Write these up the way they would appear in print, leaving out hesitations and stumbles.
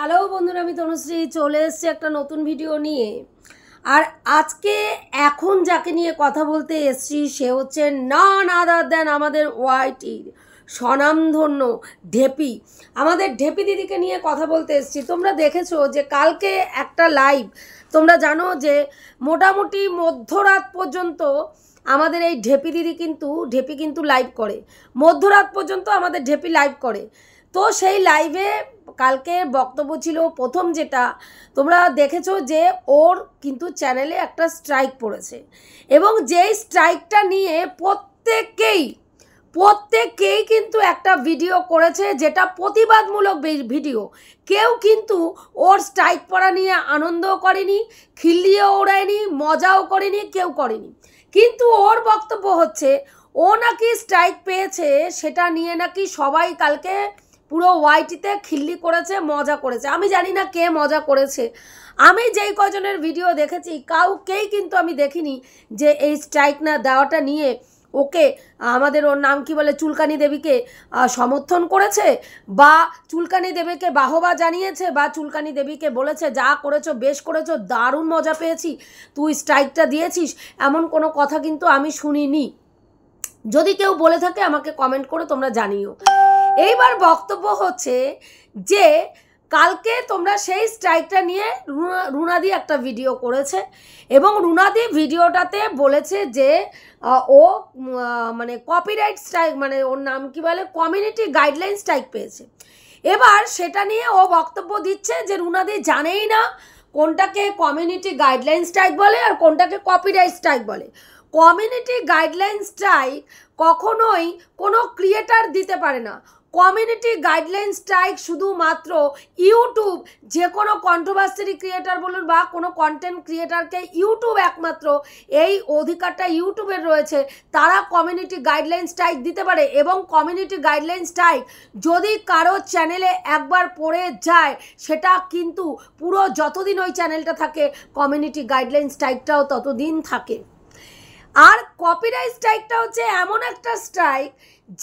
Hello বন্ধুরা, আমি তনুশ্রী চলে এসেছি একটা নতুন ভিডিও নিয়ে। আর আজকে এখন যাকে নিয়ে কথা বলতে এসেছি সে হচ্ছে নন আদার দ্যান আমাদের ওয়াইটির স্বনামধন্য ঢেপি। আমাদের ঢেপি দিদিকে নিয়ে কথা বলতে এসেছি। তোমরা দেখেছো যে কালকে একটা লাইভ, তোমরা জানো যে মোটামুটি মধ্যরাত পর্যন্ত আমাদের এই ঢেপি দিদি ঢেপি কিন্তু লাইভ করে, মধ্যরাত পর্যন্ত আমাদের ঢেপি লাইভ করে। তো সেই লাইভে কালকে বক্তব্য ছিল প্রথম, যেটা তোমরা দেখেছো যে ওর কিন্তু চ্যানেলে একটা স্ট্রাইক পড়েছে এবং যেই স্ট্রাইকটা নিয়ে প্রত্যেকেই কিন্তু একটা ভিডিও করেছে, যেটা প্রতিবাদমূলক ভিডিও। কেউ কিন্তু ওর স্ট্রাইক পড়া নিয়ে আনন্দও করেনি, খিল্লিও ওড়ায়নি, মজাও করেনি, কেউ করেনি। কিন্তু ওর বক্তব্য হচ্ছে ও নাকি স্ট্রাইক পেয়েছে, সেটা নিয়ে নাকি সবাই কালকে পুরো ওয়াইটিতে খিল্লি করেছে, মজা করেছে। আমি জানি না কে মজা করেছে। আমি যেই কজনের ভিডিও দেখেছি কাউকেই কিন্তু আমি দেখিনি যে এই স্ট্রাইক না দেওয়াটা নিয়ে ওকে আমাদের ওর নাম কি বলে চুলকানি দেবীকে সমর্থন করেছে, বা চুলকানি দেবীকে বাহবা জানিয়েছে, বা চুলকানি দেবীকে বলেছে যা করেছো বেশ করেছো, দারুণ মজা পেয়েছি, তুই স্ট্রাইকটা দিয়েছিস, এমন কোনো কথা কিন্তু আমি শুনিনি। যদি কেউ বলে থাকে আমাকে কমেন্ট করে তোমরা জানিও। এইবার বক্তব্য হচ্ছে যে কালকে তোমরা সেই স্ট্রাইকটা নিয়ে রুনাদি একটা ভিডিও করেছে এবং রুনাদি ভিডিওটাতে বলেছে যে ও মানে কপিরাইট স্ট্রাইক, মানে ওর নাম কি বলে কমিউনিটি গাইডলাইন স্ট্রাইক পেয়েছে। এবার সেটা নিয়ে ও বক্তব্য দিচ্ছে যে রুনাদি জানেই না কোনটাকে কমিউনিটি গাইডলাইন স্ট্রাইক বলে আর কোনটাকে কপিরাইট স্ট্রাইক বলে। কমিউনিটি গাইডলাইন স্ট্রাইক কখনোই কোনো ক্রিয়েটার দিতে পারে না। কমিউনিটি গাইডলাইন স্ট্রাইক শুধুমাত্র ইউটিউব, যে কোনো কন্ট্রোভার্সি ক্রিয়েটার বলুন বা কোনো কন্টেন্ট ক্রিয়েটারকে ইউটিউব একমাত্র এই অধিকারটা ইউটিউবের রয়েছে, তারা কমিউনিটি গাইডলাইন স্ট্রাইক দিতে পারে। এবং কমিউনিটি গাইডলাইন স্ট্রাইক যদি কারো চ্যানেলে একবার পড়ে যায়, সেটা কিন্তু পুরো যতদিন ওই চ্যানেলটা থাকে কমিউনিটি গাইডলাইন স্ট্রাইকটাও ততদিন থাকে। আর কপিরাইট স্ট্রাইকটা হচ্ছে এমন একটা স্ট্রাইক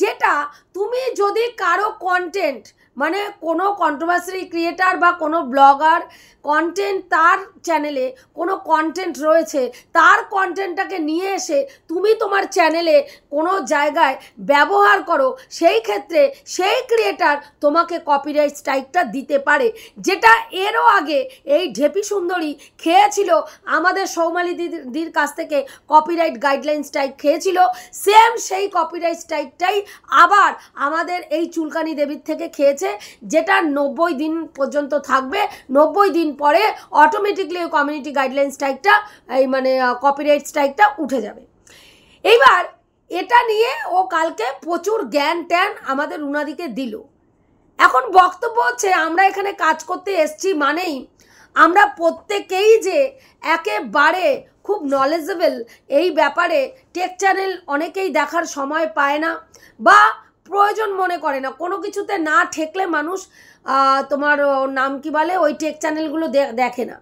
যেটা তুমি যদি কারো কন্টেন্ট, মানে কোনো কন্ট্রোভার্সি ক্রিয়েটার বা কোনো ব্লগার কন্টেন্ট, তার চ্যানেলে কোনো কন্টেন্ট রয়েছে, তার কন্টেন্টটাকে নিয়ে এসে তুমি তোমার চ্যানেলে কোনো জায়গায় ব্যবহার করো, সেই ক্ষেত্রে সেই ক্রিয়েটার তোমাকে কপিরাইট স্ট্রাইকটা দিতে পারে। যেটা এরও আগে এই ঢেপি সুন্দরী খেয়েছিল আমাদের সৌমালি দিদির কাছ থেকে, কপিরাইট গাইডলাইন স্ট্রাইক খেয়েছিল। সেম সেই কপিরাইট স্ট্রাইকটাই আবার আমাদের এই চুলকানি দেবীর থেকে খেয়েছে, যেটা 90 দিন পর্যন্ত থাকবে। 90 দিন পরে অটোমেটিকলি কমিউনিটি গাইডলাইন স্ট্রাইকটা এই মানে কপিরাইট স্ট্রাইকটা উঠে যাবে। এইবার এটা নিয়ে ও কালকে প্রচুর জ্ঞান ট্যান আমাদের রুনাদিকে দিল। এখন বক্তব্য হচ্ছে আমরা এখানে কাজ করতে এসছি মানেই আমরা প্রত্যেকেই যে একেবারে খুব নলেজেবল এই ব্যাপারে, টেক চ্যানেল অনেকেই দেখার সময় পায় না বা প্রয়োজন মনে করে না, কোনো কিছুতে না ঠেকলে মানুষ তোমার নাম কি বলে ওই টেক চ্যানেলগুলো দেখে না।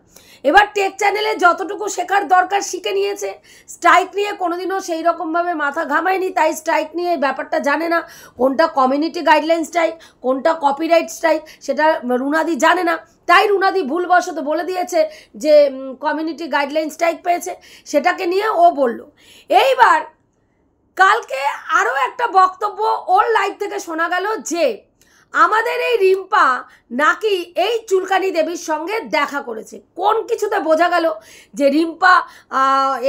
এবার টেক চ্যানেলে যতটুকু শেখার দরকার শিখে নিয়েছে, স্ট্রাইক নিয়ে কোনোদিনও সেই রকমভাবে মাথা ঘামায়নি, তাই স্ট্রাইক নিয়ে ব্যাপারটা জানে না কোনটা কমিউনিটি গাইডলাইন স্ট্রাইক কোনটা কপিরাইট স্ট্রাইক, সেটা রুনাদি জানে না। তাই রুনাদি ভুলবশত বলে দিয়েছে যে কমিউনিটি গাইডলাইন স্ট্রাইক পেয়েছে, সেটাকে নিয়ে ও বলল। এইবার কালকে আরও একটা বক্তব্য ওর লাইভ থেকে শোনা গেল যে আমাদের এই রিম্পা নাকি এই চুলকানি দেবীর সঙ্গে দেখা করেছে। কোন কিছুতে বোঝা গেল যে রিম্পা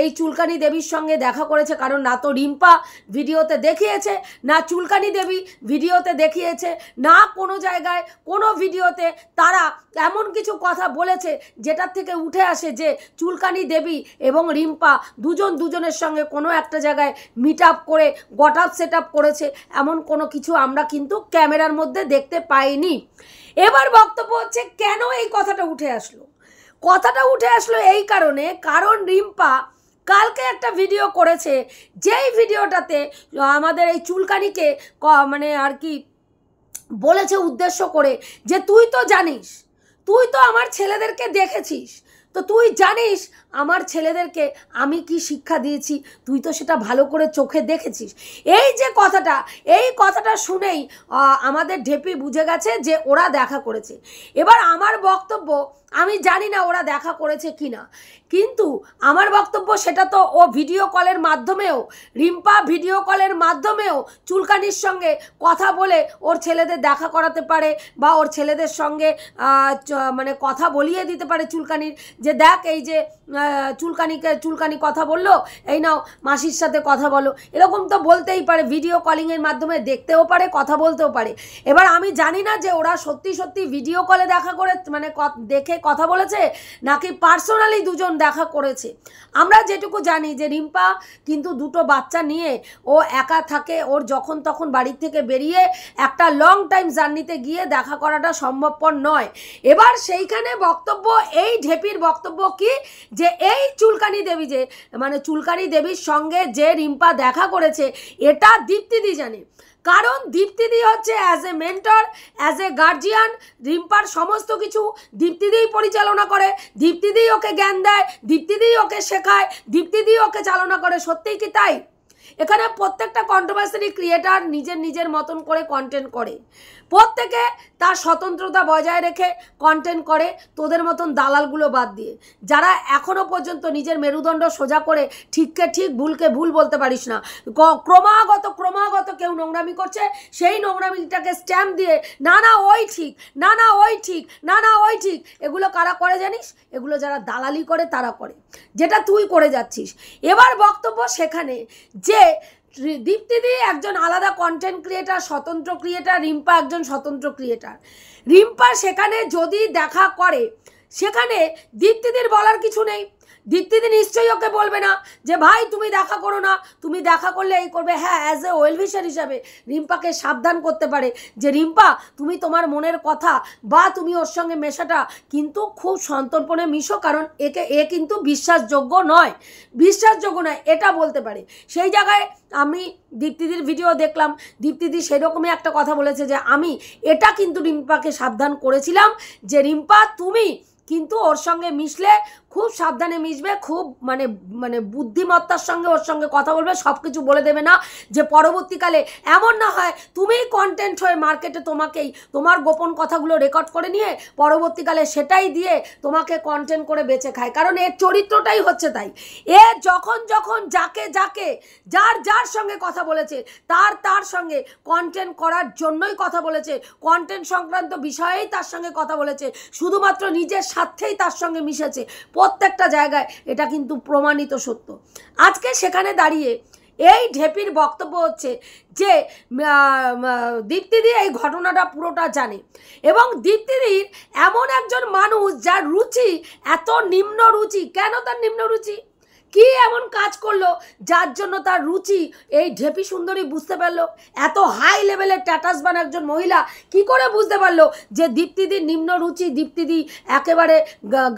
এই চুলকানি দেবীর সঙ্গে দেখা করেছে? কারণ না তো রিম্পা ভিডিওতে দেখিয়েছে, না চুলকানি দেবী ভিডিওতে দেখিয়েছে, না কোনো জায়গায় কোনো ভিডিওতে তারা এমন কিছু কথা বলেছে যেটার থেকে উঠে আসে যে চুলকানি দেবী এবং রিম্পা দুজনের সঙ্গে কোনো একটা জায়গায় মিট আপ করে গট আপ সেট আপ করেছে, এমন কোনো কিছু আমরা কিন্তু ক্যামেরার মধ্যে দেখতে পাইনি। এবার বক্তব্য হচ্ছে কেন এই কথাটা উঠে আসলো? কথাটা উঠে আসলো এই কারণে, কারণ রিম্পা কালকে একটা ভিডিও করেছে, যেই ভিডিওটাতে আমাদের এই চুলকানিকে মানে আর কি বলেছে উদ্দেশ্য করে যে তুই তো জানিস, তুই তো আমার ছেলেদেরকে দেখেছিস, তো তুই জানিস আমার ছেলেদেরকে আমি কি শিক্ষা দিয়েছি, তুই তো সেটা ভালো করে চোখে দেখেছিস। এই যে কথাটা, এই কথাটা শুনেই আমাদের ঢেপি বুঝে গেছে যে ওরা দেখা করেছে। এবার আমার বক্তব্য, আমি জানি না ওরা দেখা করেছে কি না, কিন্তু আমার বক্তব্য সেটা তো ও ভিডিও কলের মাধ্যমেও, রিম্পা ভিডিও কলের মাধ্যমেও চুলকানির সঙ্গে কথা বলে ওর ছেলেদের দেখা করাতে পারে, বা ওর ছেলেদের সঙ্গে মানে কথা বলিয়ে দিতে পারে চুলকানির, যে দেখ এই যে চুলকানি কথা বললো, এই নাও মাসির সাথে কথা বলো, এরকম তো বলতেই পারে, ভিডিও কলিংয়ের মাধ্যমে দেখতেও পারে, কথা বলতেও পারে। এবার আমি জানি না যে ওরা সত্যি সত্যি ভিডিও কলে দেখা করে মানে দেখে কথা বলেছে নাকি পার্সোনালি দুজন দেখা করেছে। আমরা যেটুকু জানি যে রিম্পা কিন্তু দুটো বাচ্চা নিয়ে ও একা থাকে, ওর যখন তখন বাড়ির থেকে বেরিয়ে একটা লং টাইম জার্নিতে গিয়ে দেখা করাটা সম্ভবপর নয়। এবার সেইখানে বক্তব্য, এই ঢেপির বক্তব্য কি, যে এই চুলকানি দেবী, যে মানে চুলকানি দেবীর সঙ্গে যে রিম্পা দেখা করেছে এটা দীপ্তিদি জানে। কারণ দীপ্তিদি হচ্ছে as a mentor, as a guardian, রিম্পার সমস্ত কিছু দীপ্তিদিই পরিচালনা করে, দীপ্তিদিই ওকে জ্ঞান দেয়, দীপ্তিদিই ওকে শেখায়, দীপ্তিদিই ওকে চালনা করে। সত্যিই কি তাই? এখানে প্রত্যেকটা কন্ট্রোভার্সি ক্রিয়েটার নিজের নিজের মতন করে কন্টেন্ট করে, প্রত্যেকে তার স্বতন্ত্রতা বজায় রেখে কন্টেন্ট করে, তোদের মতন দালালগুলো বাদ দিয়ে, যারা এখনও পর্যন্ত নিজের মেরুদণ্ড সোজা করে ঠিককে ঠিক ভুলকে ভুল বলতে পারিস না। ক্রমাগত কেউ নোংরামি করছে, সেই নোংরামিটাকে স্ট্যাম্প দিয়ে না না ওই ঠিক, না না ওই ঠিক, না না ওই ঠিক, এগুলো কারা করে জানিস? এগুলো যারা দালালি করে তারা করে, যেটা তুই করে যাচ্ছিস। এবার বক্তব্য সেখানে যে দীপ্তিদি একজন আলাদা কন্টেন্ট ক্রিয়েটার, স্বতন্ত্র ক্রিয়েটার, রিম্পা একজন স্বতন্ত্র ক্রিয়েটার। রিম্পা সেখানে যদি দেখা করে, সেখানে দীপ্তিদির বলার কিছু নেই। দীপ্তিদি নিশ্চয়ই ওকে বলবে না যে ভাই তুমি দেখা করো না, তুমি দেখা করলে এই করবে। হ্যাঁ, অ্যাজ এ ওয়েলভিশার হিসাবে রিম্পাকে সাবধান করতে পারে যে রিম্পা তুমি তোমার মনের কথা বা তুমি ওর সঙ্গে মেশাটা কিন্তু খুব সন্তর্পণে মিশো, কারণ এ কিন্তু বিশ্বাসযোগ্য নয়, এটা বলতে পারে। সেই জায়গায় আমি দীপ্তিদির ভিডিও দেখলাম, দীপ্তিদি সেরকমই একটা কথা বলেছে যে আমি এটা কিন্তু রিম্পাকে সাবধান করেছিলাম যে রিম্পা তুমি কিন্তু ওর সঙ্গে মিশলে খুব সাবধানে মিশবে, খুব মানে মানে বুদ্ধিমত্তার সঙ্গে ওর সঙ্গে কথা বলবে, সব কিছু বলে দেবে না, যে পরবর্তীকালে এমন না হয় তুমিই কন্টেন্ট হয়ে মার্কেটে তোমাকেই তোমার গোপন কথাগুলো রেকর্ড করে নিয়ে পরবর্তীকালে সেটাই দিয়ে তোমাকে কন্টেন্ট করে বেঁচে খায়। কারণ এর চরিত্রটাই হচ্ছে তাই। এ যখন যাকে যার সঙ্গে কথা বলেছে তার সঙ্গে কন্টেন্ট করার জন্যই কথা বলেছে, কন্টেন্ট সংক্রান্ত বিষয়েই তার সঙ্গে কথা বলেছে, শুধুমাত্র নিজের স্বার্থেই তার সঙ্গে মিশেছে, প্রত্যেকটা জায়গায় এটা কিন্তু প্রমাণিত সত্য। আজকে সেখানে দাঁড়িয়ে এই ঢেপির বক্তব্য হচ্ছে যে দীপ্তিদি এই ঘটনাটা পুরোটা জানে, এবং দীপ্তিদির এমন একজন মানুষ যার রুচি এত নিম্ন রুচি। কেন তার নিম্ন রুচি? কি এমন কাজ করলো যার জন্য তার রুচি এই ঢেপি সুন্দরী বুঝতে পারলো? এত হাই লেভেলের ট্যাটাসবান একজন মহিলা কি করে বুঝতে পারলো যে দীপ্তিদির নিম্ন রুচি? দীপ্তিদি একেবারে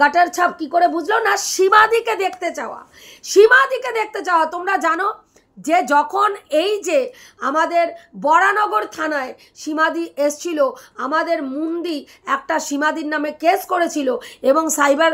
গাটার ছাপ কি করে বুঝলো? না, সীমাদিকে দেখতে চাওয়া। তোমরা জানো যে যখন এই যে আমাদের বরানগর থানায় সীমাদি এসছিল, আমাদের মুন্দি একটা সীমাদির নামে কেস করেছিল এবং সাইবার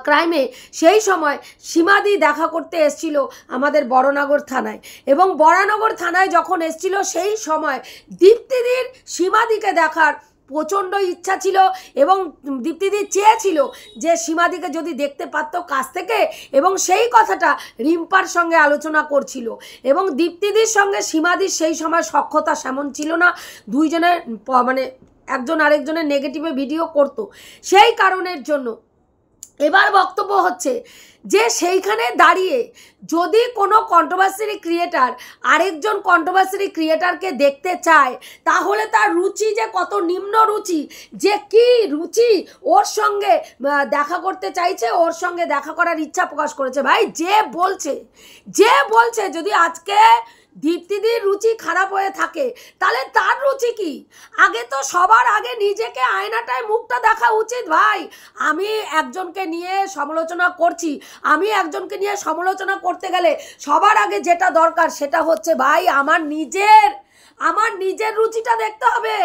ক্রাইমে, সেই সময় সীমাদি দেখা করতে এসছিল আমাদের বরানগর থানায়, এবং বরানগর থানায় যখন এসছিল সেই সময় দীপ্তিদির সীমাদিকে দেখার প্রচণ্ড ইচ্ছা ছিল, এবং দীপ্তিদি চেয়েছিল যে সীমাদিকে যদি দেখতে পারতো কাছ থেকে, এবং সেই কথাটা রিম্পার সঙ্গে আলোচনা করছিল, এবং দীপ্তিদির সঙ্গে সীমাদির সেই সময় সখ্যতা সেমন ছিল না, দুইজনের মানে একজন আরেকজনের নেগেটিভে ভিডিও করতো, সেই কারণের জন্য। এবার বক্তব্য হচ্ছে যে সেইখানে দাঁড়িয়ে যদি কোনো কন্ট্রোভার্সি ক্রিয়েটার আরেকজন কন্ট্রোভার্সি ক্রিয়েটারকে দেখতে চায়, তাহলে তার রুচি যে কত নিম্ন রুচি, যে কি রুচি ওর সঙ্গে দেখা করতে চাইছে, ওর সঙ্গে দেখা করার ইচ্ছা প্রকাশ করেছে। ভাই যে বলছে যদি আজকে দীপ্তিদির রুচি খারাপ হয়ে থাকে, তাহলে তার রুচি কি? আগে তো সবার আগে নিজেকে আয়নাটায় মুখটা দেখা উচিত। ভাই আমি একজনকে নিয়ে সমালোচনা করছি, আমি একজনকে নিয়ে সমালোচনা করতে গেলে সবার আগে যেটা দরকার সেটা হচ্ছে ভাই আমার নিজের আমার নিজের রুচিটা দেখতে হবে।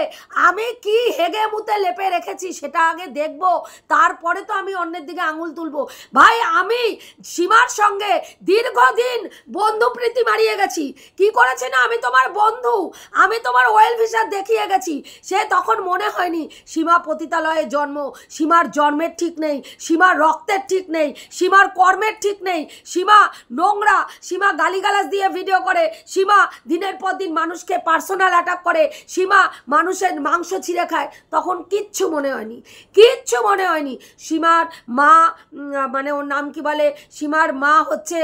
আমি কি হেগে মুতে লেপে রেখেছি সেটা আগে দেখব, তারপরে তো আমি অন্যের দিকে আঙুল তুলবো। ভাই আমি সীমার সঙ্গে দীর্ঘদিন বন্ধুপ্রীতি মারিয়ে গেছি। কি করেছে না, আমি তোমার বন্ধু, আমি তোমার ওয়েল ভিসার দেখিয়ে গেছি। সে তখন মনে হয়নি সীমা পতিতালয়ে জন্ম, সীমার জন্মের ঠিক নেই, সীমার রক্তের ঠিক নেই, সীমার কর্মের ঠিক নেই, সীমা নোংরা, সীমা গালিগালাজ দিয়ে ভিডিও করে, সীমা দিনের পর দিন মানুষকে পার্সোনাল অ্যাটাক করে, সীমা মানুষের মাংস ছিঁড়ে খায়। তখন কিচ্ছু মনে হয়নি, কিচ্ছু মনে হয়নি। সীমার মা মানে ওর নাম কি বলে, সীমার মা হচ্ছে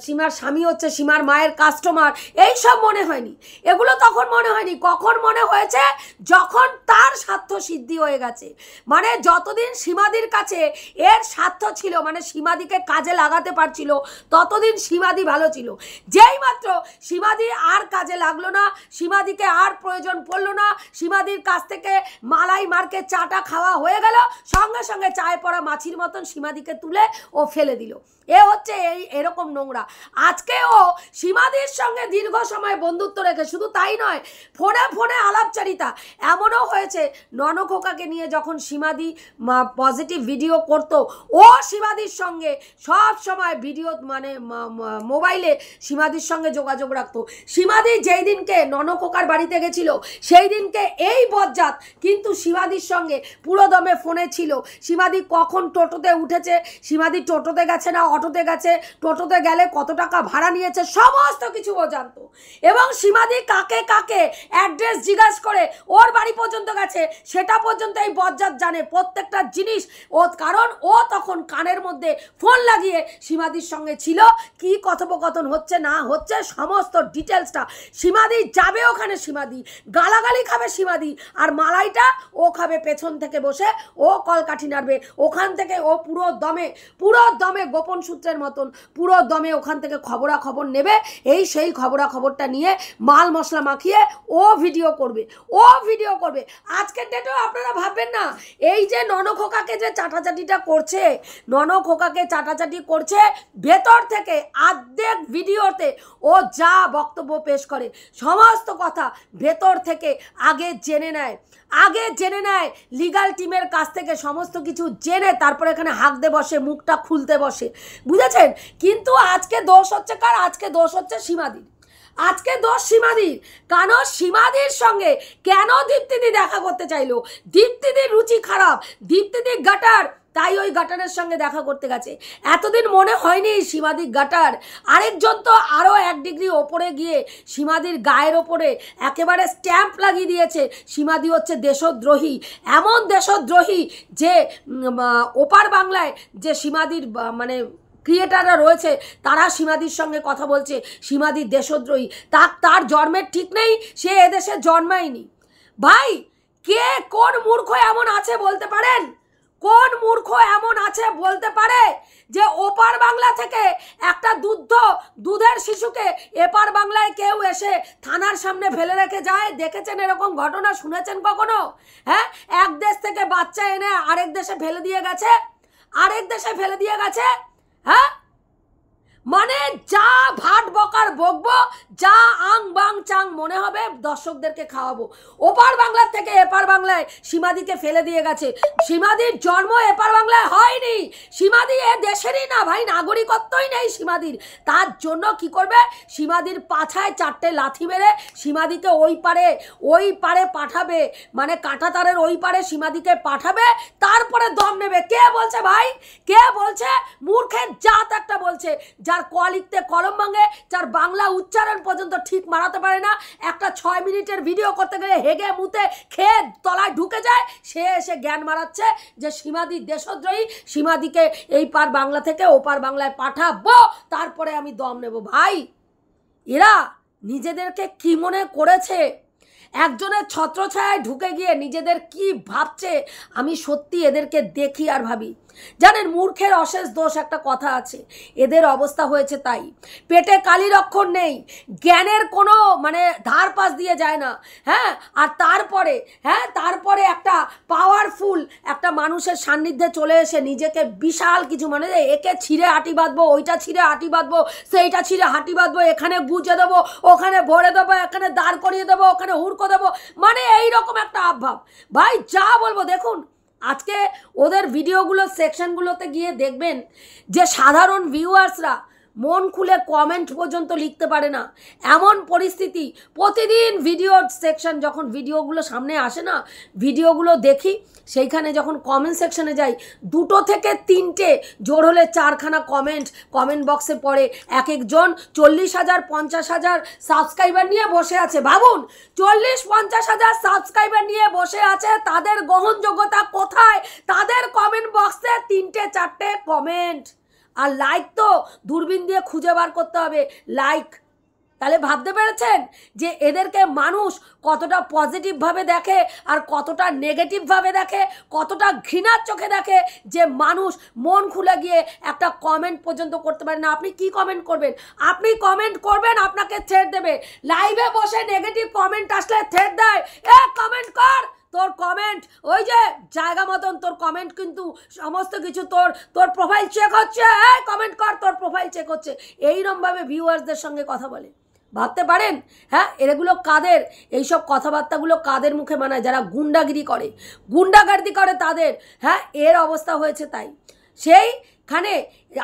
সীমার স্বামী হচ্ছে সীমার মায়ের কাস্টমার, এই সব মনে হয়নি। এগুলো তখন মনে হয়নি। কখন মনে হয়েছে? যখন তার স্বার্থ সিদ্ধি হয়ে গেছে। মানে যতদিন সীমাদির কাছে এর স্বার্থ ছিল, মানে সীমাদিকে কাজে লাগাতে পারছিল, ততদিন সীমাদি ভালো ছিল। যেই মাত্র সীমাদি আর কাজে লাগলো না, সীমাদিকে আর প্রয়োজন পড়লো না, সীমাদির কাছ থেকে মালাই মার্কে চাটা খাওয়া হয়ে গেল, সঙ্গে সঙ্গে চায়ে পড়া মাছির মতন সীমাদিকে তুলে ও ফেলে দিল। এ হচ্ছে এরকম নোংরা। আজকে ও সীমাদির সঙ্গে দীর্ঘ সময় বন্ধুত্ব রেখে, শুধু তাই নয়, ফোনে ফোনে আলাপচারিতা। এমনও হয়েছে ননখোকাকে নিয়ে যখন সীমাদি পজিটিভ ভিডিও করতো, ও সীমাদির সঙ্গে সব সময় ভিডিও মানে মোবাইলে সীমাদির সঙ্গে যোগাযোগ রাখতো। সীমাদি যেই দিনকে ননখোকার বাড়িতে গেছিল, সেই দিনকে এই বজ্জাত কিন্তু সীমাদির সঙ্গে পুরো দমে ফোনে ছিল। সীমাদি কখন টোটোতে উঠেছে, সীমাদি টোটোতে গেছে না অটোতে গেছে, টোটোতে গেলে কত টাকা ভাড়া নিয়েছে, সমস্ত কিছু ও জানতো। এবং সীমাদি কাকে কাকে অ্যাড্রেস জিজ্ঞাসা করে ওর বাড়ি পর্যন্ত গেছে, সেটা পর্যন্ত এই বজ্জাত জানে, প্রত্যেকটা জিনিস ও। কারণ ও তখন কানের মধ্যে ফোন লাগিয়ে সীমাদির সঙ্গে ছিল, কি কথোপকথন হচ্ছে না হচ্ছে সমস্ত ডিটেলসটা। সীমাদি যাবে ওখানে, সীমাদি গালাগালি খাবে, সীমাদি আর মালাইটা ও খাবে পেছন থেকে বসে, ও কলকাঠি নাড়বে ওখান থেকে। ও পুরো দমে গোপন সূত্রের মতন পুরো দমে ওখান থেকে খবরাখবর নেবে। এই সেই খবরাখবরটা নিয়ে মাল মশলা মাখিয়ে ও ভিডিও করবে, ও ভিডিও করবে। আজকের ডেটেও আপনারা ভাববেন না, এই যে ননখোকাকে যে চাটাচাটিটা করছে, ননখোকাকে চাটাচাটি করছে, ভেতর থেকে আর্ধেক ভিডিওতে ও যা বক্তব্য পেশ করে সমস্ত কথা ভেতর থেকে আগে জেনে নেয় লিগাল টিমের কাছ থেকে সমস্ত কিছু জেনে তারপরে এখানে হাঁকতে বসে, মুখটা খুলতে বসে, বুঝেছেন? কিন্তু আজকে দোষ হচ্ছে কার? আজকে দোষ হচ্ছে সীমাদির। আজকে দোষ সীমাদির। কারণ সীমাদির সঙ্গে কেন দীপ্তিদি দেখা করতে চাইলো? দীপ্তিদির রুচি খারাপ, দীপ্তিদি গাটার, তাই ওই গাটারের সঙ্গে দেখা করতে গেছে। এতদিন মনে হয়নি সীমাদি গাটার, আরেকজন তো আরও 1 ডিগ্রি ওপরে গিয়ে সীমাদির গায়ের ওপরে একেবারে স্ট্যাম্প লাগিয়ে দিয়েছে, সীমাদি হচ্ছে দেশদ্রোহী। এমন দেশদ্রোহী যে ওপার বাংলায় যে সীমাদির মানে ক্রিয়েটাররা রয়েছে, তারা সীমাদির সঙ্গে কথা বলছে সীমাদির দেশদ্রোহী। তার জন্মের ঠিক নেই, সে এদেশে জন্মায়নি। ভাই কে কোন মূর্খ এমন আছে বলতে পারেন? কোন মূর্খ এমন আছে বলতে পারে যে ওপার বাংলা থেকে একটা দুধের শিশুকে এপার বাংলায় কেউ এসে থানার সামনে ফেলে রেখে যায়? দেখেছেন এরকম ঘটনা? শুনেছেন কখনো? হ্যাঁ, এক দেশ থেকে বাচ্চা এনে আরেক দেশে ফেলে দিয়ে গেছে, হ্যাঁ? মানে যা ভাট বকার বকবো, যা আং বাং চাং মনে হবে দর্শকদেরকে খাওয়াবো। ওপার বাংলার থেকে এপার বাংলায় সীমাদিকে ফেলে দিয়ে গেছে। সীমাদির জন্ম এপার বাংলায় হয়নি, সীমাদি এ দেশেরই না ভাই, নাগরিকত্বই নেই সীমাদির। তার জন্য কি করবে? সীমাদির পাছায় 4টে লাথি মেরে সীমাদিকে ওই পারে পাঠাবে, মানে কাঁটাতারের ওই পারে সীমাদিকে পাঠাবে, তারপরে দম নেবে। কে বলছে ভাই? কে বলছে? মূর্খের জাত একটা বলছে, যার ক লিখতে কলম ভাঙে, যার বাংলা উচ্চারণ পর্যন্ত ঠিক মারাতে পারে না, একটা 6 মিনিটের ভিডিও করতে গেলে হেগে মুতে খেয়ে তলায় ঢুকে যায়, সে এসে জ্ঞান মারাচ্ছে যে সীমাদি দেশদ্রোহী, সীমাদিকে এই পার বাংলা থেকে ওপার বাংলায় পাঠাবো, তারপরে আমি দম নেব। ভাই এরা নিজেদেরকে কি মনে করেছে? একজনের ছত্রছায়ায় ঢুকে গিয়ে নিজেদের কি ভাবছে? আমি সত্যি এদেরকে দেখি আর ভাবি জানেন, মূর্খের অশেষ দোষ একটা কথা আছে, এদের অবস্থা হয়েছে তাই। পেটে কালির অক্ষর নেই, জ্ঞানের কোনো মানে ধার পাশ দিয়ে যায় না। হ্যাঁ, আর তারপরে একটা পাওয়ারফুল একটা মানুষের সান্নিধ্যে চলে এসে নিজেকে বিশাল কিছু মানে একে ছিঁড়ে হাঁটি বাঁধবো, ওইটা ছিঁড়ে হাঁটি বাঁধবো, সেইটা ছিঁড়ে হাঁটি বাঁধবো, এখানে গুজে দেবো, ওখানে ভরে দেবো, এখানে দাঁড় করিয়ে দেবো, ওখানে হুড়কো দেবো, মানে এইরকম একটা আবভাব। ভাই যা বলবো, দেখুন আজকে ওদের ভিডিওগুলো সেকশনগুলোতে গিয়ে দেখবেন যে সাধারণ ভিউয়ার্সরা মন খুলে কমেন্ট পর্যন্ত লিখতে পারে না, এমন পরিস্থিতি। প্রতিদিন ভিডিওর সেকশন যখন ভিডিওগুলো সামনে আসে না, ভিডিওগুলো দেখি, সেইখানে যখন কমেন্ট সেকশনে যাই, 2 থেকে 3টে, জোর হলে 4খানা কমেন্ট বক্সে পড়ে। এক একজন 40,000 50,000 সাবস্ক্রাইবার নিয়ে বসে আছে। ভাবুন, 40-50,000 সাবস্ক্রাইবার নিয়ে বসে আছে, তাদের গ্রহণযোগ্যতা কোথায়? তাদের কমেন্ট বক্সে 3-4টে কমেন্ট, আর লাইক তো দূরবীন দিয়ে খুঁজে বার করতে হবে লাইক। তাহলে ভাবতে পেরেছেন যে এদেরকে মানুষ কতটা পজিটিভভাবে দেখে আর কতটা নেগেটিভভাবে দেখে, কতটা ঘৃণার চোখে দেখে, যে মানুষ মন খুলে গিয়ে একটা কমেন্ট পর্যন্ত করতে পারে না। আপনি কি কমেন্ট করবেন? আপনি কমেন্ট করবেন, আপনাকে থ্রেড দেবে। লাইভে বসে নেগেটিভ কমেন্ট আসলে থ্রেড দেয়, কমেন্ট কর, তোর কমেন্ট ওই যে জায়গা মতন, তোর কমেন্ট কিন্তু সমস্ত কিছু তোর প্রোফাইল চেক হচ্ছে, কমেন্ট কর, তোর প্রোফাইল চেক হচ্ছে। এইরকমভাবে ভিউয়ার্সদের সঙ্গে কথা বলে, ভাবতে পারেন? হ্যাঁ, এগুলো কাদের, এইসব কথাবার্তাগুলো কাদের মুখে মানায়? যারা গুন্ডাগার্দি করে তাদের। হ্যাঁ, এর অবস্থা হয়েছে তাই। সেইখানে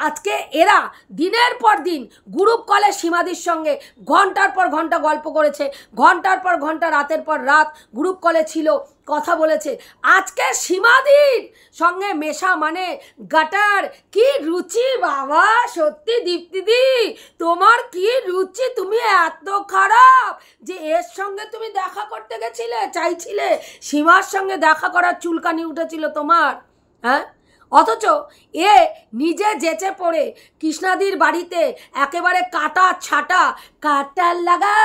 আজকে এরা দিনের পর দিন গ্রুপ কলে সীমাদির সঙ্গে ঘন্টার পর ঘন্টা গল্প করেছে, ঘন্টার পর ঘন্টা, রাতের পর রাত গ্রুপ কলে ছিল, কথা বলেছে। আজকে সীমাদির সঙ্গে মেশা মানে গাটার। কি রুচি বাবা, সত্যি দীপ্তিদি, তোমার কি রুচি! তুমি এত খারাপ যে এর সঙ্গে তুমি দেখা করতে চাইছিলে, সীমার সঙ্গে দেখা করার চুলকানি উঠেছিল তোমার। হ্যাঁ, অথচ এ নিজে যেচে পড়ে কৃষ্ণাদির বাড়িতে একেবারে কাটা লাগা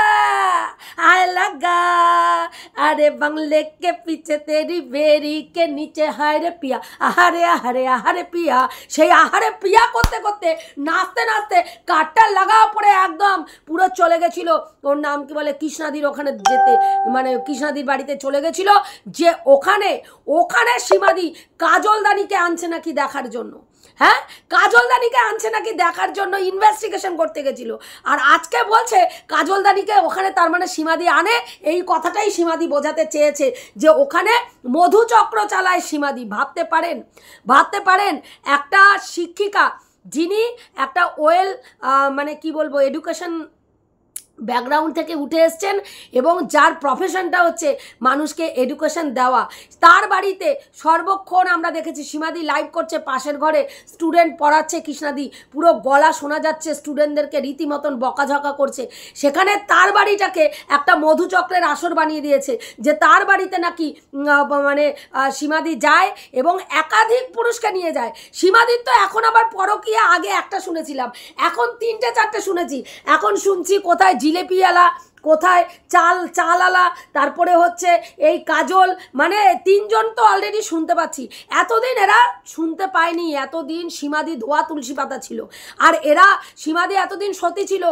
আরে বাংলে কে পিছে তেরি বেরি কে নিচে হায়রে পিয়া, আহারে পিয়া। সেই আহারে পিয়া করতে করতে, নাচতে নাচতে কাটা লাগা পড়ে একদম পুরো চলে গেছিল। ওর নাম কি বলে, কৃষ্ণাদির ওখানে যেতে, মানে কৃষ্ণাদির বাড়িতে চলে গেছিল, যে ওখানে সীমাদি কাজলদানিকে আনছে নাকি দেখার জন্য। হ্যাঁ, কাজলদানিকে আনছে নাকি দেখার জন্য, ইনভেস্টিগেশন করতে গেছিল। আর আজকে বলছে কাজলদানিকে ওখানে তার মানে সীমাদি আনে, এই কথাটাই সীমাদি বোঝাতে চেয়েছে যে ওখানে মধুচক্র চালায় সীমাদি। ভাবতে পারেন একটা শিক্ষিকা, যিনি একটা মানে কি বলবো, এডুকেশন ব্যাকগ্রাউন্ড থেকে উঠে এসছেন, এবং যার প্রফেশনটা হচ্ছে মানুষকে এডুকেশন দেওয়া, তার বাড়িতে সর্বক্ষণ আমরা দেখেছি সীমাদি লাইভ করছে, পাশের ঘরে স্টুডেন্ট পড়াচ্ছে, কৃষ্ণাদি পুরো গলা শোনা যাচ্ছে, স্টুডেন্টদেরকে রীতিমতন বকাঝকা করছে। সেখানে তার বাড়িটাকে একটা মধুচক্রের আসর বানিয়ে দিয়েছে, যে তার বাড়িতে নাকি মানে সীমাদি যায় এবং একাধিক পুরুষকে নিয়ে যায়। সীমাদির তো এখন আবার পরকীয়া, আগে একটা শুনেছিলাম, এখন 3-4টে শুনেছি। এখন শুনছি কোথায় জিলেপিওয়ালা, কোথায় চালালা, তারপরে হচ্ছে এই কাজল, মানে 3জন তো অলরেডি শুনতে পাচ্ছি। এতদিন এরা শুনতে পায়নি, এতদিন সীমাদি ধোয়া তুলসী পাতা ছিল, আর সীমাদি এতদিন সতী ছিল,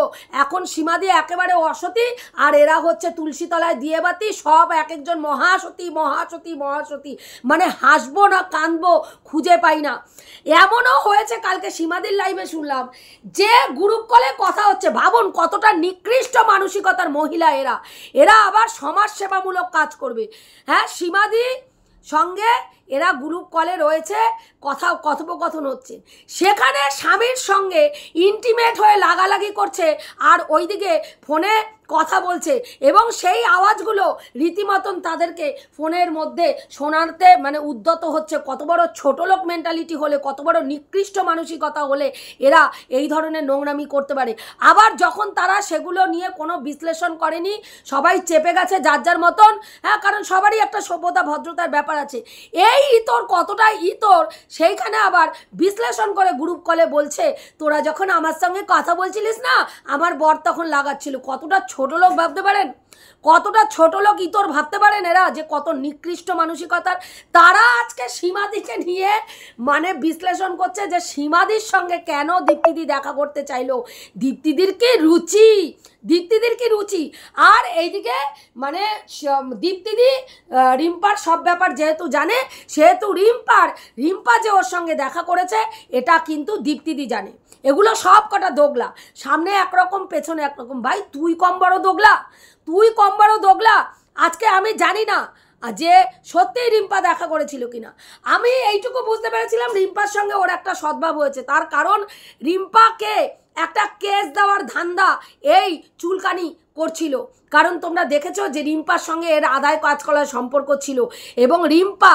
এখন সীমাদি একেবারে অসতী, আর এরা হচ্ছে তুলসী তলায় দিয়ে বাতি, সব এক একজন মহাসতী, মানে হাসবো না কাঁদবো খুঁজে পাই না। এমনও হয়েছে, কালকে সীমাদির লাইভে শুনলাম যে গ্রুপ কলে কথা হচ্ছে। ভাবুন কতটা নিকৃষ্ট মানসিকতার মহিলা এরা আবার সমাজসেবামূলক কাজ করবে। হ্যাঁ, সীমাদি সঙ্গে এরা গ্রুপ কলে রয়েছে, কথোপকথন হচ্ছে, সেখানে স্বামীর সঙ্গে ইন্টিমেট হয়ে লাগালাগি করছে, আর ওইদিকে ফোনে কথা বলছে, এবং সেই আওয়াজগুলো রীতিমতন তাদেরকে ফোনের মধ্যে শোনাতে মানে উদ্যত হচ্ছে। কত বড় ছোটলোক মেন্টালিটি হলে, কত বড় নিকৃষ্ট মানসিকতা হলে এরা এই ধরনের নোংরামি করতে পারে। আবার যখন তারা সেগুলো নিয়ে কোনো বিশ্লেষণ করেনি, সবাই চেপে গেছে যার মতন। হ্যাঁ, কারণ সবারই একটা সভ্যতা ভদ্রতার ব্যাপার আছে। এই ইতর কতটা ইতর, সেইখানে আবার বিশ্লেষণ করে গ্রুপ কলে বলছে, তোরা যখন আমার সঙ্গে কথা বলছিলিস না, আমার বর তখন লাগাচ্ছিল। কতটা ছোট লোক ভাবতে পারেন? কতটা ছোট লোক ইতর ভাবতে পারেন এরা, যে কত নিকৃষ্ট মানসিকতার। তারা আজকে সীমাদিকে নিয়ে মানে বিশ্লেষণ করছে যে সীমাদির সঙ্গে কেন দীপ্তিদি দেখা করতে চাইলো, দীপ্তিদির কি রুচি, দীপ্তিদির কি রুচি। আর এইদিকে মানে দীপ্তিদি রিম্পার সব ব্যাপার যেহেতু জানে, সেহেতু রিম্পা যে ওর সঙ্গে দেখা করেছে এটা কিন্তু দীপ্তিদি জানে। এগুলো সব কটা দোগলা, সামনে একরকম পেছনে একরকম। ভাই তুই কম বড় দোগলা, তুই কম বড় দোগলা। আজকে আমি জানি না যে সত্যিই রিম্পা দেখা করেছিল কিনা, আমি এইটুকু বুঝতে পেরেছিলাম রিম্পার সঙ্গে ওর একটা সদ্ভাব হয়েছে। তার কারণ রিম্পাকে একটা কেস দেওয়ার ধান্দা এই চুলকানি করছিল। কারণ তোমরা দেখেছো যে রিম্পার সঙ্গে এর আদায় কাজ করার সম্পর্ক ছিল, এবং রিম্পা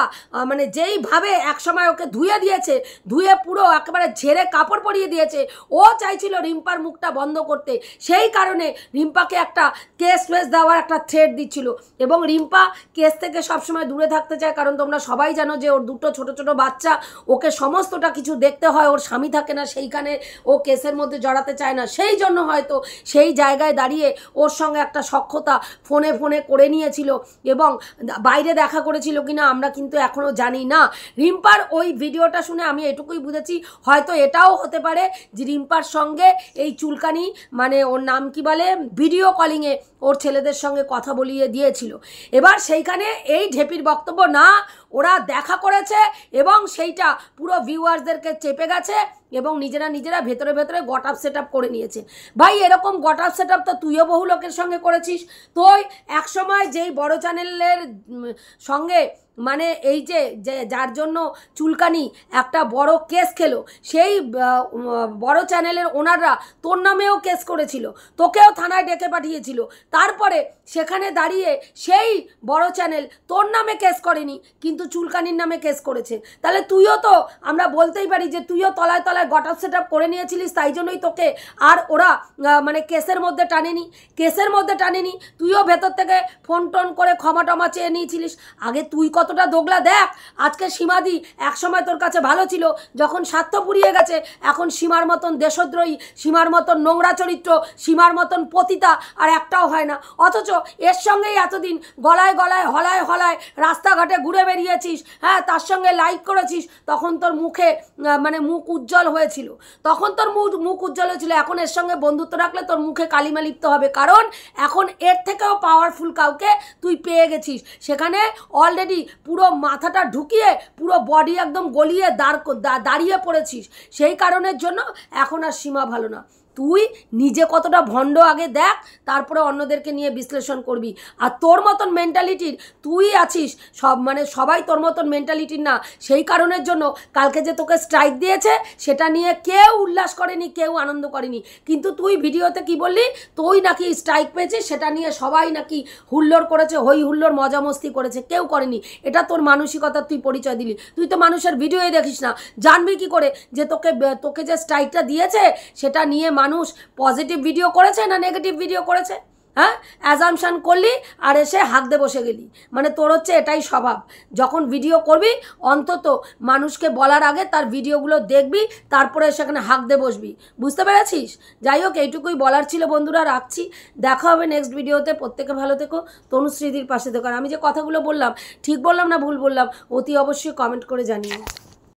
মানে যেইভাবে একসময় ওকে ধুয়ে দিয়েছে, ধুয়ে পুরো একেবারে ঝেড়ে কাপড় পরিয়ে দিয়েছে, ও চাইছিল রিম্পার মুখটা বন্ধ করতে। সেই কারণে রিম্পাকে একটা কেস দেওয়ার একটা থ্রেট দিচ্ছিল, এবং রিম্পা কেস থেকে সবসময় দূরে থাকতে চায়। কারণ তোমরা সবাই জানো যে ওর দুটো ছোট ছোট বাচ্চা, ওকে সমস্তটা কিছু দেখতে হয়, ওর স্বামী থাকে না, সেইখানে ও কেসের মধ্যে জড়াতে চায় না। সেই জন্য হয়তো সেই জায়গায় দাঁড়িয়ে ওর সঙ্গে একটা সখ্যতা ফোনে করে নিয়েছিল, এবং বাইরে দেখা করেছিল কিনা আমরা কিন্তু এখনও জানি না। রিম্পার ওই ভিডিওটা শুনে আমি এটুকুই বুঝেছি, হয়তো এটাও হতে পারে যে রিম্পার সঙ্গে এই চুলকানি মানে ওর নাম কি বলে ভিডিও কলিংয়ে ওর ছেলেদের সঙ্গে কথা বলিয়ে দিয়েছিল। এবার সেইখানে এই ঢেপির বক্তব্য না, ওরা দেখা করেছে এবং সেইটা পুরো ভিউয়ার্সদেরকে চেপে গেছে এবং নিজেরা ভেতরে গট আপ সেট আপ করে নিয়েছে। ভাই এরকম গট আপ সেট আপ তো তুইও বহু লোকের সঙ্গে করেছিস। তুই একসময় যেই বড় চ্যানেলের সঙ্গে মানে এই যে যার জন্য চুলকানি একটা বড় কেস খেলো, সেই বড় চ্যানেলের ওনাররা তোর নামেও কেস করেছিল, তোকেও থানায় ডেকে পাঠিয়েছিল। তারপরে সেখানে দাঁড়িয়ে সেই বড় চ্যানেল তোর নামে কেস করেনি, কিন্তু চুলকানির নামে কেস করেছে। তাহলে তুইও তো আমরা বলতেই পারি যে তুইও তলায় গট আপ সেট আপ করে নিয়েছিলিস, তাই জন্যই তোকে আর ওরা মানে কেসের মধ্যে টানেনি। তুইও ভেতর থেকে ফোন টোন করে ক্ষমা টমা চেয়ে নিয়েছিলিস। আগে তুই কতটা দোগলা দেখ। আজকে সীমাদি একসময় তোর কাছে ভালো ছিল, যখন স্বার্থ পুড়িয়ে গেছে এখন সীমার মতন দেশদ্রোহী, সীমার মতন নোংরা চরিত্র, সীমার মতন পতিতা আর একটাও হয় না। অথচ এর সঙ্গেই এতদিন গলায় হলায় রাস্তাঘাটে ঘুরে বেরিয়েছিস, হ্যাঁ, তার সঙ্গে লাইক করেছিস। তখন তোর মুখে মানে মুখ উজ্জ্বল হয়েছিল, এখন এর সঙ্গে বন্ধুত্ব রাখলে তোর মুখে কালিমা লিপ্ত হবে। কারণ এখন এর থেকেও পাওয়ারফুল কাউকে তুই পেয়ে গেছিস। সেখানে অলরেডি পুরো মাথাটা ঢুকিয়ে পুরো বডি একদম গলিয়ে দাঁড়িয়ে পড়েছিস। সেই কারণের জন্য এখন আর সীমা ভালো না। তুই নিজে কতটা ভণ্ড আগে দেখ, তারপরে অন্যদেরকে নিয়ে বিশ্লেষণ করবি। আর তোর মতন মেন্টালিটির তুই আছিস, সবাই তোর মতন মেন্টালিটির না। সেই কারণের জন্য কালকে যে তোকে স্ট্রাইক দিয়েছে সেটা নিয়ে কেউ উল্লাস করেনি, কেউ আনন্দ করেনি। কিন্তু তুই ভিডিওতে কি বললি, তুই নাকি স্ট্রাইক পেয়েছিস, সেটা নিয়ে সবাই নাকি হুল্লোড় করেছে, হই হুল্লোড় মজা মস্তি করেছে। কেউ করেনি। এটা তোর মানসিকতার তুই পরিচয় দিলি। তুই তো মানুষের ভিডিওই দেখিস না, জানবি কি করে যে তোকে যে স্ট্রাইকটা দিয়েছে সেটা নিয়ে মানুষ পজিটিভ ভিডিও করেছে না নেগেটিভ ভিডিও করেছে? হ্যাঁ, অ্যাজামশান করলি আর এসে হাঁকতে বসে গেলি। মানে তোর হচ্ছে এটাই স্বভাব। যখন ভিডিও করবি অন্তত মানুষকে বলার আগে তার ভিডিওগুলো দেখবি, তারপরে সেখানে হাঁকতে বসবি। বুঝতে পেরেছিস? যাই হোক, এইটুকুই বলার ছিল বন্ধুরা, রাখছি। দেখা হবে নেক্সট ভিডিওতে। প্রত্যেকে ভালো থেকো, তনুশ্রীদির পাশে থেকো। আর আমি যে কথাগুলো বললাম ঠিক বললাম না ভুল বললাম অতি অবশ্যই কমেন্ট করে জানিও।